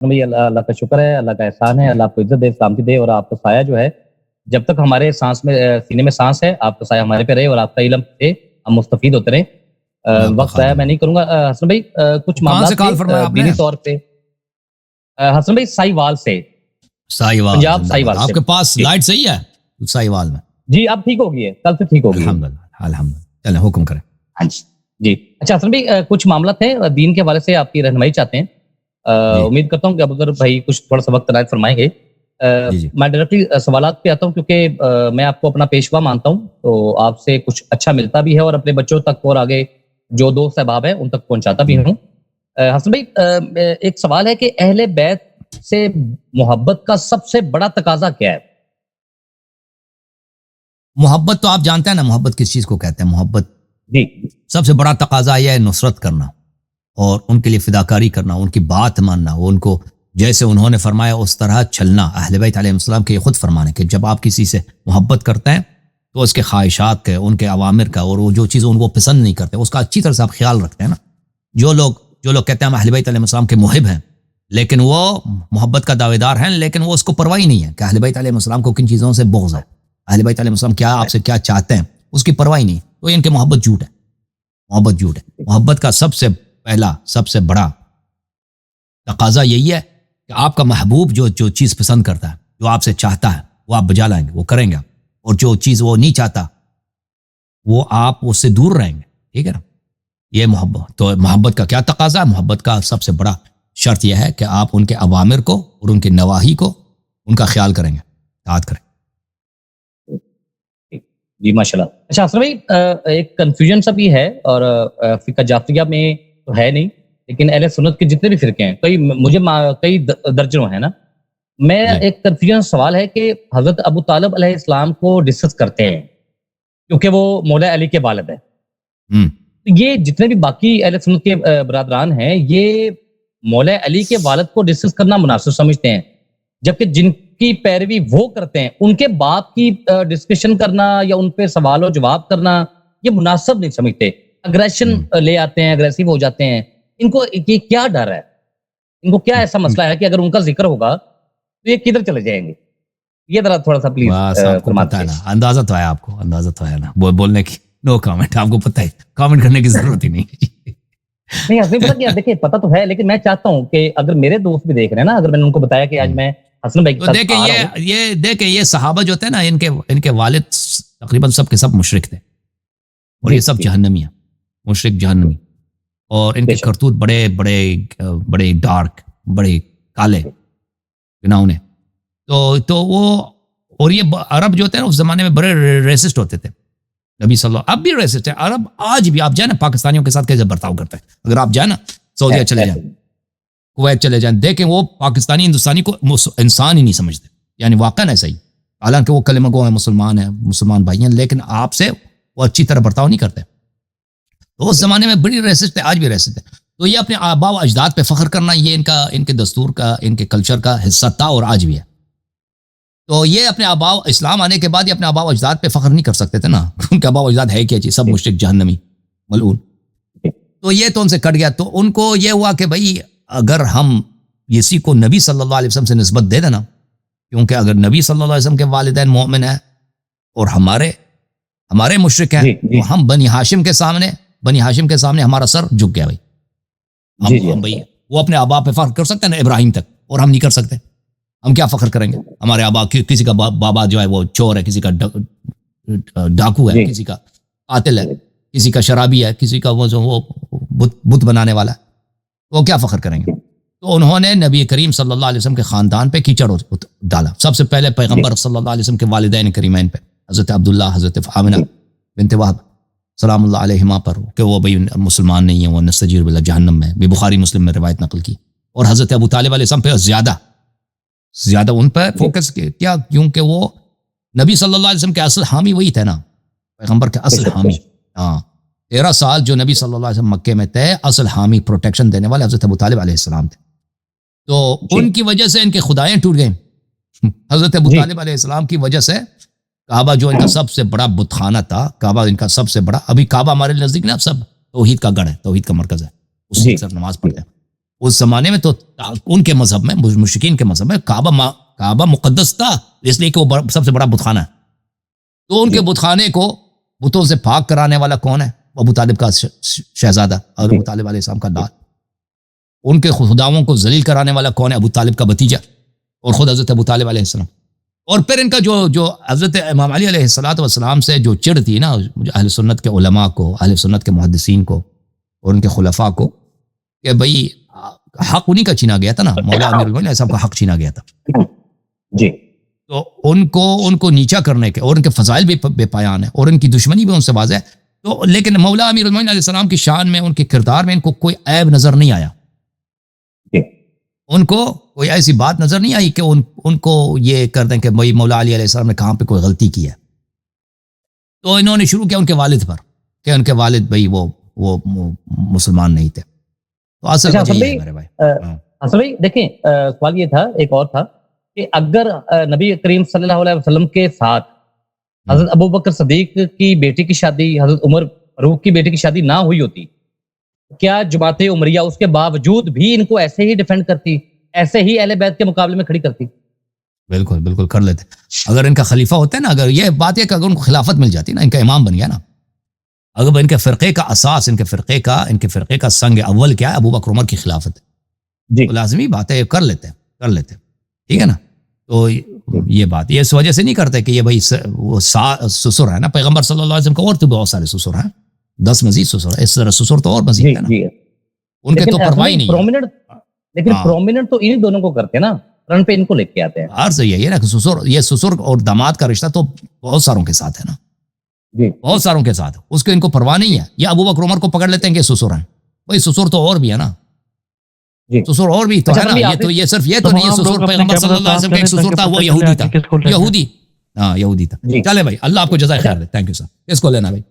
بھائی اللہ اللہ کا شکر ہے، اللہ کا احسان ہے، اللہ آپ کو عزت دے، سلامتی دے، اور آپ کا سایہ جو ہے جب تک ہمارے سانس میں سینے میں سانس ہے آپ کا سایہ ہمارے پہ رہے، اور آپ کا علم سے ہم مستفید ہوتے رہیں۔ اللہ آپ کا وقت ضائع خادم میں نہیں کروں گا۔ حسن بھائی کچھ کہاں سے معاملات کال تھے فرمایا آپ نے؟ دینی طور پہ۔ حسن بھائی سائی وال سے، سائیوال، پنجاب زندہ سائی باد۔ وال آپ سے کے پاس جی لائٹ صحیح ہے سائیوال میں؟ جی اب ٹھیک ہوگی ہے، کل سے ٹھیک ہوگی ہے۔ الحمدللہ الحمدللہ، چلیں حکم کریں۔ ہاں جی اچھا حسن بھائی کچھ معاملات ہیں دین کے حوالے سے آپ کی رہنمائی چاہتے ہیں۔ جی امید کرتا ہوں کہ اب اگر بھائی کچھ تھوڑا سا وقت عنایت فرمائیں گے۔ جی جی میں ڈائریکٹلی سوالات پہ آتا ہوں، کیونکہ میں آپ کو اپنا پیشوا مانتا ہوں، تو آپ سے کچھ اچھا ملتا بھی ہے، اور اپنے بچوں تک اور آگے جو دوست احباب ہیں ان تک پہنچاتا بھی ہوں۔ حسن بھائی ایک سوال ہے کہ اہل بیت سے محبت کا سب سے بڑا تقاضا کیا ہے؟ محبت تو آپ جانتے ہیں نا، محبت کس چیز کو کہتے ہیں؟ محبت جی سب سے بڑا تقاضا یہ ہے نصرت کرنا، اور ان کے لیے فداکاری کرنا، ان کی بات ماننا، ان کو جیسے انہوں نے فرمایا اس طرح چلنا۔ اہل بیت علیہ السلام کے یہ خود فرمانے کہ جب آپ کسی سے محبت کرتے ہیں تو اس کے خواہشات کے، ان کے اوامر کا، اور وہ جو چیز ان کو پسند نہیں کرتے اس کا اچھی طرح سے آپ خیال رکھتے ہیں نا۔ جو لوگ کہتے ہیں ہم اہل بیت علیہ السلام کے محب ہیں، لیکن وہ محبت کا دعوے دار ہیں، لیکن وہ اس کو پرواہ ہی نہیں ہے کہ اہل بیت علیہ السلام کو کن چیزوں سے بغض ہے، اہل بیت علیہ السلام کیا آپ سے کیا چاہتے ہیں، اس کی پرواہ ہی نہیں، تو ان کے محبت جھوٹ ہے۔ محبت جھوٹ ہے۔ محبت کا سب سے پہلا، سب سے بڑا تقاضا یہی ہے کہ آپ کا محبوب جو چیز پسند کرتا ہے، جو آپ سے چاہتا ہے، وہ آپ بجا لائیں گے، وہ کریں گے، اور جو چیز وہ نہیں چاہتا وہ آپ اس سے دور رہیں گے، ٹھیک ہے نا؟ یہ محبت۔ تو محبت کا کیا تقاضا ہے؟ محبت کا سب سے بڑا شرط یہ ہے کہ آپ ان کے اوامر کو اور ان کے نواہی کو، ان کا خیال کریں گے، اطاعت کریں۔ جی ماشاء اللہ۔ اچھا حسن بھائی ایک کنفیوژن سا بھی ہے، اور فقہ جعفریہ میں تو ہے نہیں، لیکن اہل سنت کے جتنے بھی فرقے ہیں، کئی درجنوں ہیں نا، میں جی ایک کنفیوژن سوال ہے کہ حضرت ابو طالب علیہ السلام کو ڈسکس کرتے ہیں کیونکہ وہ مولا علی کے والد ہیں۔ یہ جتنے بھی باقی اہل سنت کے برادران ہیں، یہ مولا علی کے والد کو ڈسکس کرنا مناسب سمجھتے ہیں، جبکہ جن کی پیروی وہ کرتے ہیں ان کے باپ کی ڈسکشن کرنا یا ان پہ سوال و جواب کرنا یہ مناسب نہیں سمجھتے۔ اگریشن لے آتے ہیں، اگریسو ہو جاتے ہیں۔ ان کو یہ کیا ڈر ہے؟ ان کو کیا ایسا مسئلہ ہے کہ اگر ان کا ذکر ہوگا تو یہ کدھر چلے جائیں گے؟ یہ ذرا تھوڑا سا پلیز بس آپ کو پتہ ہے نا، اندازہ تو ہے آپ کو، اندازہ تو ہے نا، بولنے کی نو کامنٹ، آپ کو پتہ ہے، کامنٹ کرنے کی ضرورت ہی نہیں۔ نہیں حسن پتہ کیا، دیکھیں پتہ تو ہے، لیکن میں چاہتا ہوں کہ اگر میرے دوست بھی دیکھ رہے ہیں نا، اگر میں نے ان کو بتایا کہ آج میں حسن بھائی کے تو ساتھ آ رہا ہوں، دیکھیں یہ صحابہ جو تھے نا، ان کے والد تقریباً سب کے سب مشرک تھے، اور یہ سب جہنمی ہیں، مشرک جہنمی، اور ان کے کرتوت بڑے بڑے بڑے ڈارک، بڑے کالے گناہوں نے۔ تو وہ، اور یہ عرب جو ہوتے ہیں اس زمانے میں بڑے ریسسٹ ہوتے تھے، نبی صلی اللہ، اب بھی ریسسٹ ہے عرب، آج بھی آپ جائیں نا پاکستانیوں کے ساتھ کیسے برتاؤ کرتے ہیں، اگر آپ جائیں نا سعودیہ چلے جائیں، کویت چلے جائیں، دیکھیں وہ پاکستانی ہندوستانی کو انسان ہی نہیں سمجھتے، یعنی واقعاً ایسا ہی، حالانکہ وہ کلمہ گو ہیں، مسلمان بھائی ہیں، لیکن آپ سے وہ اچھی طرح برتاؤ نہیں کرتے۔ تو اس زمانے میں بڑی ریسسٹ ہے، آج بھی ریسسٹ ہے۔ تو یہ اپنے آباء و اجداد پہ فخر کرنا، یہ ان کے دستور کا، ان کے کلچر کا حصہ تھا اور آج بھی ہے۔ تو یہ اپنے آباء، اسلام آنے کے بعد یہ اپنے آباء و اجداد پہ فخر نہیں کر سکتے تھے نا، ان کے آباء و اجداد ہے کیا چیز، سب مشرک جہنمی ملعون۔ تو یہ تو ان سے کٹ گیا، تو ان کو یہ ہوا کہ بھائی اگر ہم اسی کو نبی صلی اللہ علیہ وسلم سے نسبت دے دینا، کیونکہ اگر نبی صلی اللہ علیہ وسلم کے والدین مومن ہیں اور ہمارے مشرک ہیں، تو ہم بنی ہاشم کے سامنے ہمارا سر جھک گیا بھائی۔ ہم بھائی وہ اپنے آبا پہ فخر کر سکتے ہیں نا، ابراہیم تک، اور ہم نہیں کر سکتے، ہم کیا فخر کریں گے؟ ہمارے آبا، کسی کا بابا جو ہے وہ چور ہے، کسی کا ڈاکو ہے، کسی کا قاتل ہے، کسی کا شرابی ہے، کسی کا وہ بت بنانے والا ہے، وہ کیا فخر کریں گے؟ تو انہوں نے نبی کریم صلی اللہ علیہ وسلم کے خاندان پہ کیچڑ ڈالا، سب سے پہلے پیغمبر صلی اللہ علیہ وسلم کے والدین کریمین پہ، حضرت عبداللہ، حضرت آمنہ بنت وہب سلام اللہ علیہما پر، کہ وہ بھائی مسلمان نہیں ہیں، وہ نستجیر باللہ جہنم میں، بھی بخاری مسلم میں روایت نقل کی۔ اور حضرت ابو طالب علیہ السلام پہ زیادہ ان پہ فوکس کیا، کیونکہ وہ نبی صلی اللہ علیہ وسلم کے اصل حامی وہی تھے نا، پیغمبر کے اصل حامی۔ 13 سال جو نبی صلی اللہ علیہ وسلم مکے میں تھے، اصل حامی، پروٹیکشن دینے والے حضرت ابو طالب علیہ السلام تھے۔ تو ان کی وجہ سے ان کے خدائیں ٹوٹ گئیں، حضرت ابو طالب علیہ السلام کی وجہ سے۔ کعبہ جو ان کا سب سے بڑا بت خانہ تھا، کعبہ ان کا سب سے بڑا، ابھی کعبہ ہمارے نزدیک نا سب توحید کا گڑھ ہے، توحید کا مرکز ہے، اس سے صرف نماز پڑھتے ہیں۔ اس زمانے میں تو ان کے مذہب میں، مشرکین کے مذہب میں کعبہ مقدس تھا، اس لیے کہ وہ سب سے بڑا بت خانہ ہے. تو ان کے بت خانے کو بتوں سے پاک کرانے والا کون ہے؟ ابو طالب کا شہزادہ اور ابو طالب علیہ السلام کا لال. ان کے خداؤں کو ذلیل کرانے والا کون ہے؟ ابو طالب کا بھتیجا اور خود حضرت ابو طالب علیہ السلام. اور پھر ان کا جو حضرت امام علی علیہ السلام سے جو چڑ تھی نا اہل سنت کے علماء کو، اہل سنت کے محدثین کو اور ان کے خلفاء کو، کہ بھئی حق انہی کا چھینا گیا تھا نا، مولا امیر المومنین صاحب کا حق چھینا گیا تھا جی. تو ان کو نیچا کرنے کے، اور ان کے فضائل بھی بے پایان ہیں اور ان کی دشمنی بھی ان سے واضح ہے. تو لیکن مولا امیر المومنین علیہ السلام کی شان میں، ان کے کردار میں ان کو کوئی عیب نظر نہیں آیا. ان کو کوئی ایسی بات نظر نہیں آئی کہ ان کو یہ کر دیں کہ بھائی مولا علی علیہ السلام نے کہاں پہ کوئی غلطی کی ہے. تو انہوں نے شروع کیا ان کے والد پر کہ ان کے والد بھائی وہ مسلمان نہیں تھے. تو اصل وجہ یہ ہے میرے بھائی. حسن بھائی دیکھیں، سوال یہ تھا، ایک اور تھا کہ اگر نبی کریم صلی اللہ علیہ وسلم کے ساتھ حضرت ابو بکر صدیق کی بیٹی کی شادی، حضرت عمر فاروق کی بیٹی کی شادی نہ ہوئی ہوتی، کیا جماعت عمریہ اس کے باوجود بھی ان کو ایسے ہی ڈیفینڈ کرتی، ایسے ہی اہل بیت کے مقابلے میں کھڑی کرتی؟ بالکل کر لیتے. اگر ان کا خلیفہ ہوتا ہے نا، اگر یہ بات ہے کہ اگر ان کو خلافت مل جاتی نا، ان کا امام بن گیا نا، اگر ان کے فرقے کا اساس، ان کے فرقے کا سنگ اول کیا ہے؟ ابو بکر عمر کی خلافت جی. تو لازمی بات ہے، کر لیتے ٹھیک ہے نا. تو یہ بات یہ اس وجہ سے نہیں کرتے کہ یہ بھائی وہ سسر ہے نا پیغمبر صلی اللہ علیہ وسلم کا، اور تو بہت سارے سسر ہیں، 10 مزید سسر ہے، اس طرح سسر تو اور مزید ہے نا. ان کے تو پرواہ ہی نہیں. لیکن پرومیننٹ تو انہی دونوں کو کرتے ہیں نا، فرنٹ پہ ان کو لے کے آتے ہیں. عرض یہی ہے نا کہ یہ سسر اور داماد کا رشتہ تو بہت ساروں کے ساتھ ہے نا جی، بہت ساروں کے ساتھ، اس کو ان کو پرواہ نہیں ہے. یا ابو بکر عمر کو پکڑ لیتے ہیں کہ سسر ہیں، بھائی سسر تو اور بھی ہے نا جی، سسر اور بھی تو ہے نا. یہ صرف یہ تو نہیں ہے سسر پیغمبر صلی اللہ علیہ وسلم کا ایک سسر تھا، وہ یہودی تھا. یہودی تھا. چلے بھائی، اللہ آپ کو جزائے خیر دے. Thank you sir. کس کو لینا بھائی؟